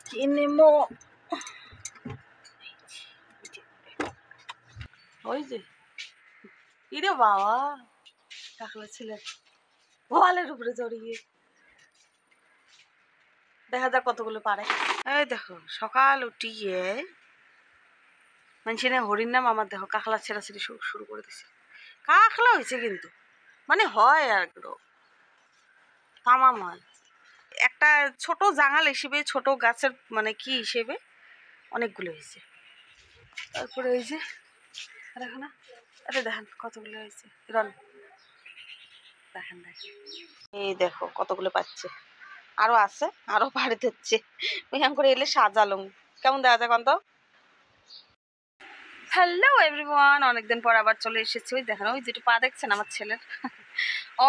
কি নেমো ওই যে ইরে বাবা কাকলা ছিলেন ওয়ালের উপরে জড়িয়ে দেখা যাক কতগুলো পারে। এই দেখো সকাল উঠিয়ে মানুষের হরিণ নাম আমার দেখো কাকলা ছেড়াছেড়ি শুরু করে দিছে। কাকলা হয়েছে কিন্তু মানে হয় আর তামাম হয়। একটা ছোট জাঙাল হিসেবে ছোট গাছের মানে কি হিসেবে অনেকগুলো হয়েছে। তারপরে এই যে দেখো না আরে দেখেন কতগুলো হয়েছে রন দেখেন দেখেন এই দেখো কতগুলো পাচ্ছে আরো আছে আরো বাড়িতে হচ্ছে ওইখান করে এলে সাজালুম কেমন দেখা যায় কত। হ্যালো এভরিওয়ান অনেকদিন পর আবার চলে এসেছি। ওই দেখেন ওই যেটু পা দেখছেন আমার ছেলের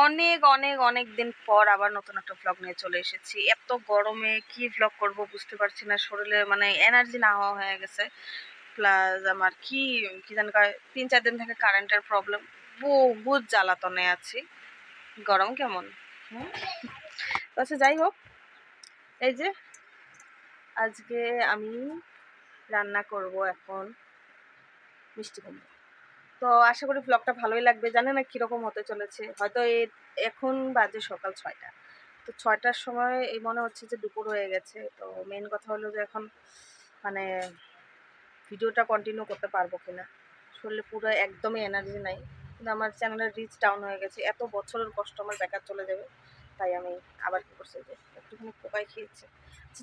অনেক অনেক অনেক দিন পর আবার নতুন একটা ভ্লগ নিয়ে চলে এসেছি। এত গরমে কি ভ্লগ করব বুঝতে পারছি না, শরীরে মানে এনার্জি না হওয়া হয়ে গেছে। প্লাস আমার কি কি জানি 3-4 দিন থেকে কারেন্টের প্রবলেম, বহুত জ্বালাতনে আছি। গরম কেমন আচ্ছা যাই হোক, এই যে আজকে আমি রান্না করব এখন মিষ্টি কুমড়া। তো আশা করি ব্লগটা ভালোই লাগবে। জানি না কীরকম হতে চলেছে, হয়তো এখন বাজে সকাল 6টা, তো 6টার সময় এই মনে হচ্ছে যে দুপুর হয়ে গেছে। তো মেন কথা হলো যে এখন মানে ভিডিওটা কন্টিনিউ করতে পারবো কিনা, শরীরে পুরো একদমই এনার্জি নাই। কিন্তু আমার চ্যানেলের রিচ ডাউন হয়ে গেছে, এত বছরের কষ্ট আমার বেকার চলে যাবে। তাই আমি আবার কী করছি যে একটুখানি পোকাই খেয়েছে।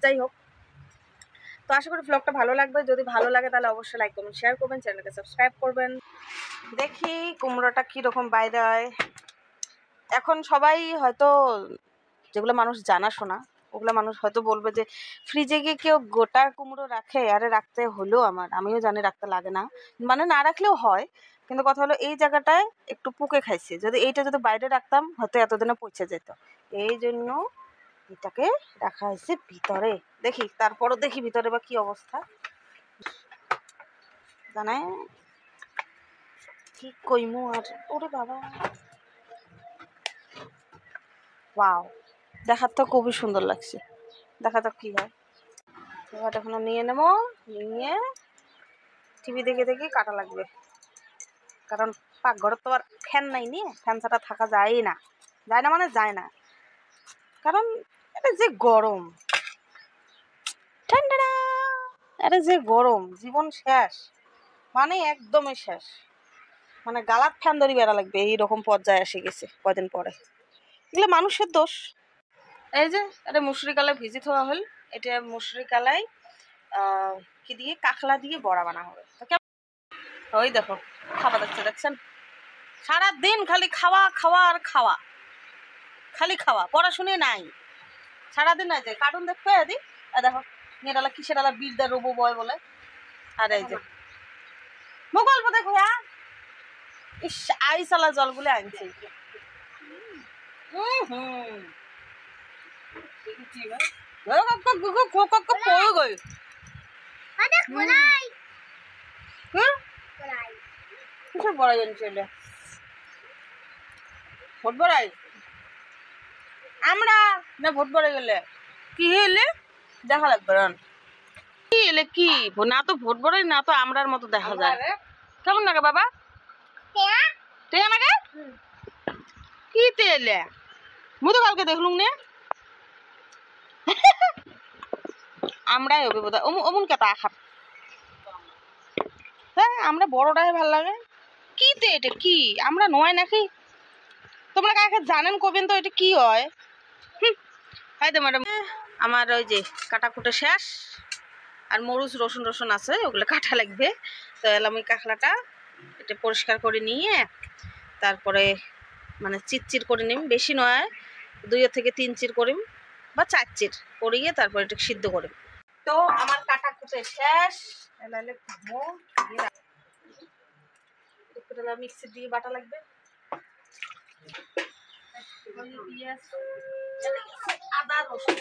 যাই হোক, তো আশা করি ব্লগটা ভালো লাগবে। যদি ভালো লাগে তাহলে অবশ্যই লাইক করবেন, শেয়ার করবেন, চ্যানেলকে সাবস্ক্রাইব করবেন। দেখি কুমড়োটা কীরকম বাইরে হয়। এখন সবাই হয়তো যেগুলো মানুষ জানাশোনা ওগুলো মানুষ হয়তো বলবে যে ফ্রিজে গিয়ে কেউ গোটা কুমড়ো রাখে। আরে রাখতে হলেও আমিও জানি রাখতে লাগে না, মানে না রাখলেও হয়। কিন্তু কথা হলো এই জায়গাটায় একটু পুকে খাইছে, যদি এইটা যদি বাইরে রাখতাম হয়তো এতদিনে পচে যেত। এই জন্য এটাকে রাখা হয়েছে ভিতরে। দেখি তারপরও দেখি ভিতরে বা কি অবস্থা জানাই কি কইমু আর। ওরে বাবা ওয়াও, দেখার তো খুবই সুন্দর লাগছে, দেখা যাক কি হয়। এবার এখন নিয়ে নেবো, নিয়ে টিভি দেখে দেখে কাটা লাগবে, কারণ পাকঘরে তো আর ফ্যান নাই, নিয়ে ফ্যান ছাড়া থাকা যায় না, মানে যায় না। কারণ এটা যে গরম, ঠান্ডা এটা যে গরম, জীবন শেষ, মানে একদমই শেষ, মানে গালাত ফ্যান ধরি বেড়া লাগবে এইরকম পর্যায়ে এসে গেছে কয়দিন পরে। এগুলো মানুষের দোষ। এই যে এটা মুসুরি কালাই ভিজি থোয়া হল, এটা মুসুরি কালাই কি দিয়ে কাঁকলা দিয়ে বড়া বানা হবে। ওই দেখো খাওয়া যাচ্ছে, দেখছেন সারাদিন খালি খাওয়া খাওয়া আর খাওয়া, খালি খাওয়া, পড়াশুনে নাই। সারাদিন নাই যে কার্টুন দেখবে আদি দেখো মেয়েরালা কিসের আলা বীরদা রোবো বয় বলে। আর এই যে গল্প দেখো ইস আইসালা জলগুলো আনছে। বড়াই আনছে ভোট বড়াই আমরা না, ভোট বড়াই গেলে কি এলে দেখা লাগবে কি এলে কি না, তো ভোট বড়াই না তো আমরার মতো দেখা যায়। কেমন লাগে বাবা লাগে কি তেলে মু তো কালকে দেখলুম নে আমরাই হবে বোধ হয় অমন কেতা আখার। হ্যাঁ আমরা বড়টাই ভাল লাগে। কি তে এটা কি আমরা নয় নাকি, তোমরা কাকে জানেন কবেন তো এটা কি হয়। হাই তো ম্যাডাম আমার ওই যে কাটাকুটো শেষ, আর মরুচ রসুন আছে ওগুলো কাটা লাগবে। তো এলাম ওই কাঁকড়াটা এটা পরিষ্কার করে নিয়ে তারপরে মানে চিরচির করে নিম, বেশি নয় 2 থেকে 3 চির করিম বা 4 চির করিয়ে তারপরে এটা সিদ্ধ করিম। তো আমার কাটাকুটে শেষ, এলালে মিক্সি দিয়ে বাটা লাগবে। আদা রসুন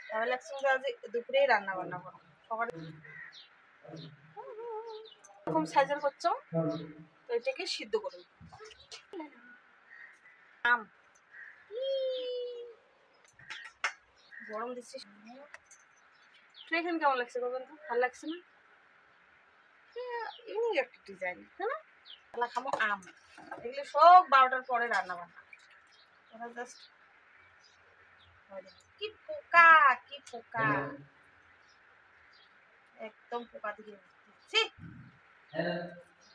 তাহলে একসঙ্গে আজ দুপুরেই রান্না বান্না করো সকালে এরকম সাইজের করছো। তো এটাকে সিদ্ধ করুন। আম গরম দিচ্ছিস এখানে কেমন লাগছে বলবেন তো? ভালো লাগছে না? ইউনিক একটা ডিজাইন, তাই না? তাহলে খাবো আম। এগুলো সব 12টার পরে রান্না বান্না। ওরা জাস্ট কি পোকা, কি পোকা, একদম পোকা দিয়ে দিচ্ছি,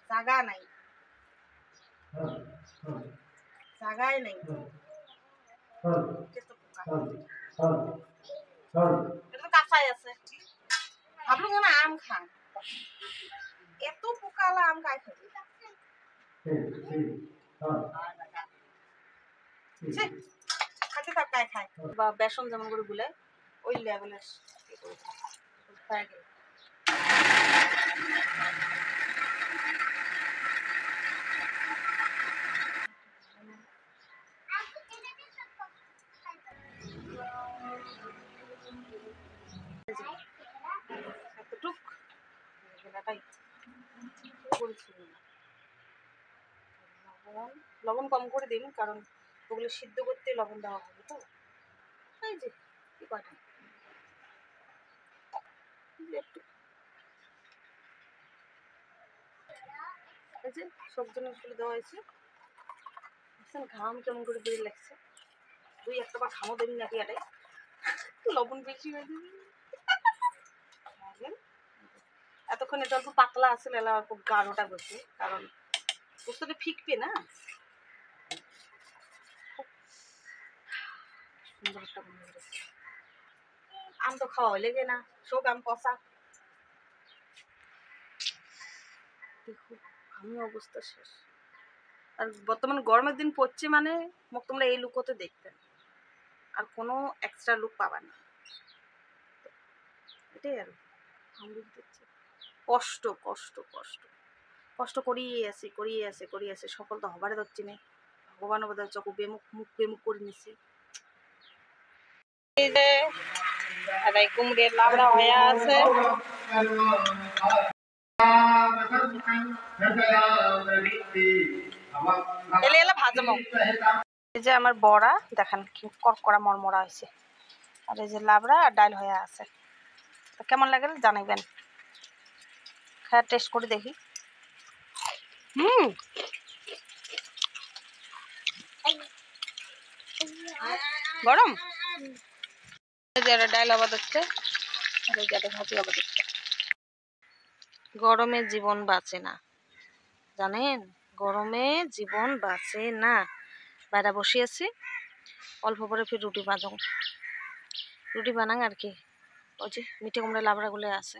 জায়গা নাই, জায়গায় নেই। এটা তো পোকা, এটা তো কাঁচাই আছে। ভাবলাম কেন আম খান, এত পোকালা আম খাই খাবি? খাতে থাক, খায় খায় বা বেসন যেমন করে গুলে ওই লেভেলের হয়ে গেল। এতটুক গেলাটাই বলছিল না, লবণ লবণ কম করে দিন, কারণ ওগুলো সিদ্ধ করতে লবণ দেওয়া হবে তো। এই যে কি কয়টা একটু, এই যে সবজি মশলা দেওয়া হয়েছে। ঘাম কেমন করে বেরিয়ে লাগছে, দুই একটা বার ঘামও দেবেন নাকি এটাই লবণ বেশি হয়ে যাবে। এতক্ষণ এটা অল্প পাতলা আছে, এলা অল্প গাঢ়টা বসে, কারণ বুঝতে ফিকবে না। সুন্দর একটা বন্ধ হয়েছে। আম তো খাওয়া হয়ে লেগে না, শোক আম কষা। দেখো আমি অবস্থা শেষ। আর বর্তমান গরমের দিন পড়ছে মানে মুখ তোমরা এই লুকোতে দেখতেন, আর কোনো এক্সট্রা লুক পাবা না। এটাই আর দেখছি কষ্ট কষ্ট কষ্ট কষ্ট করিয়ে আছে সকল তো হবারে ধরছি না। ভগবান বোধ চোখ বেমুখ মুখ বেমুখ করে নিচ্ছে। এই যে কুমড়ের লাবড়া হয়ে আছে, এলে এলে ভাজবো। এই যে আমার বড়া দেখেন কি করকরা মরমরা হয়েছে, আর এই যে লাবড়া আর ডাল হয়ে আছে। তো কেমন লাগে জানাইবেন, খায় টেস্ট করে দেখি। গরম ডাল আবাদ হচ্ছে, ভাজি আবাদ হচ্ছে। গরমে জীবন বাঁচে না জানেন, গরমে জীবন বাঁচে না। বাইরে বসে আছি, অল্প পরে ফির রুটি বানাং আর কি। ওই যে মিঠে কুমড়া লাবড়া গুলো আছে,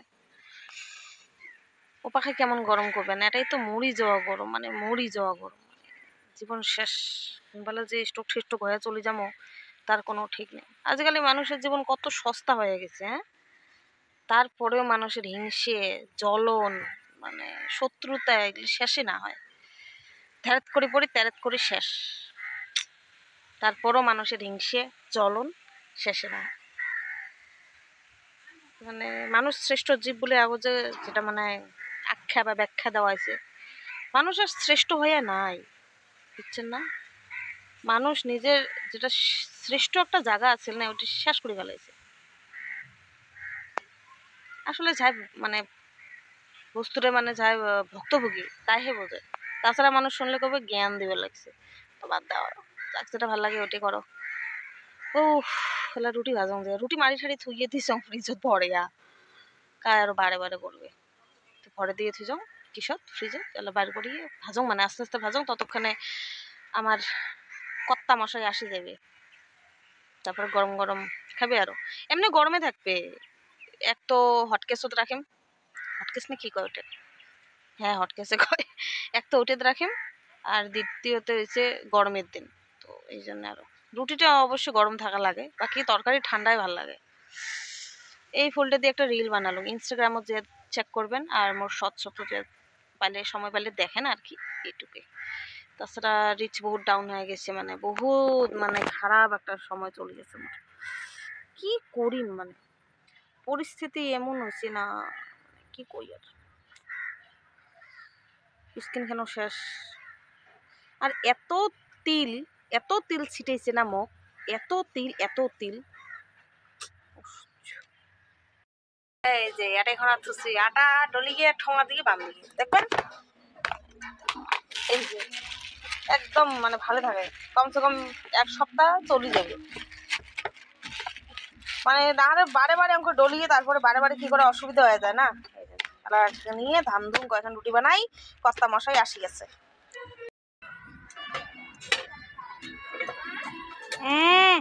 ও পাখে কেমন গরম করবে না, এটাই তো মরি যাওয়া গরম, মানে মরি যাওয়া গরম, জীবন শেষ। বলে যে স্ট্রোক ঠেস্ট্রোক হয়ে চলে যাবো তার কোনো ঠিক নেই। আজকাল মানুষের জীবন কত সস্তা হয়ে গেছে, হ্যাঁ, তারপরেও মানুষের হিংসে জ্বলন মানে শত্রুতা এগুলি শেষই না হয়। ধ্যারাত করে পড়ি তেরাত করে শেষ, তারপরও মানুষের হিংসে জ্বলন শেষে না। মানে মানুষ শ্রেষ্ঠ জীব বলে আগে যেটা মানে আখ্যা বা ব্যাখ্যা দেওয়া হয়েছে, মানুষ আর শ্রেষ্ঠ হয়ে নাই, বুঝছেন না? মানুষ নিজের যেটা শ্রেষ্ঠ একটা জায়গা আছে না, ওটি শেষ করে ফেলাইছে। আসলে যাই মানে বস্তুটা মানে যাই ভুক্তভোগী তাই হে বোঝে, তাছাড়া মানুষ শুনলে কবে জ্ঞান দিবে লাগছে। তো বাদ দাও, যাক যেটা ভালো লাগে ওটি করো। ও হলে রুটি ভাজং যায়, রুটি মারি ঠাড়ি থুইয়ে দিস ফ্রিজত ভরে কায় আরো বারে বারে করবে, তো ভরে দিয়ে থুই যাও কিসত ফ্রিজে, তাহলে বার করিয়ে ভাজং, মানে আস্তে আস্তে ভাজং, ততক্ষণে আমার কত্তা মশাই আসি যাবে, তারপর গরম গরম খাবে। আরো এমনি গরমে থাকবে। এক তো হটকেসত রাখিম, হটকেস না কি কয় ওটা, হ্যাঁ হটকেসে কয়, এক তো ওটাতে রাখিম, আর দ্বিতীয়ত হয়েছে গরমের দিন, তো এই জন্য আরো রুটিটা অবশ্যই গরম থাকা লাগে, বাকি তরকারি ঠান্ডায় ভাল লাগে। এই ফুলটা দিয়ে একটা রিল বানালাম, ইনস্টাগ্রামও যে চেক করবেন, আর মোর শর্টস যে পাইলে সময় পাইলে দেখেন আর কি, এইটুকুই। তাছাড়া রিচ বহুত ডাউন হয়ে গেছে, মানে বহুত মানে খারাপ একটা সময় চলে গেছে আমার। কি করি মানে পরিস্থিতি এমন হয়েছে না, কি করি আর, স্কিন কেন শেষ। আর এত তিল এত তিল ছিটাইছে না মুখ, এত তিল। এই যে এটা এখন আনতেছি, আটা ডলি গিয়ে ঠোঙা দিকে বাম দিকে দেখবেন, এই যে একদম মানে ভালো থাকে, কমসে কম 1 সপ্তাহ চলে যাবে। মানে না হলে বারে বারে আমাকে ডলিয়ে তারপরে বারে কি করে অসুবিধা হয়ে যায় না। নিয়ে ধাম ধুম কয়েকখান রুটি বানাই, কস্তা মশাই আসি গেছে। হ্যাঁ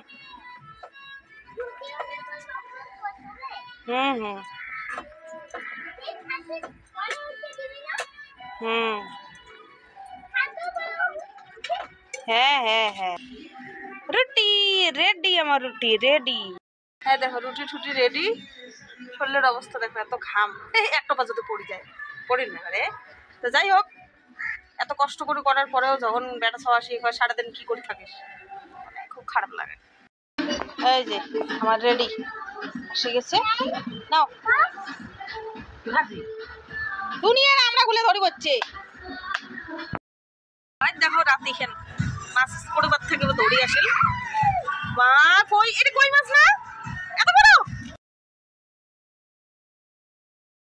রুটি রেডি, আমার রুটি রেডি। হ্যাঁ দেখো রুটি ঠুটি রেডি। শরীরের অবস্থা দেখো, এত ঘাম, একটা বাজতে পড়ি যায়, পড়ি না রে। তো যাই হোক, এত কষ্ট করে করার পরেও যখন বেটা খাওয়া শিখ হয়, সারাদিন কি করে থাকিস, খুব খারাপ লাগে। এই যে আমার রেডি এসে গেছে, নাও দুনিয়ার আমরা গুলে ধরি হচ্ছে। দেখো রাতে খেন মাছ পরিবার থেকে দৌড়ি আসেন, মা কই, এটা কই মাছ না?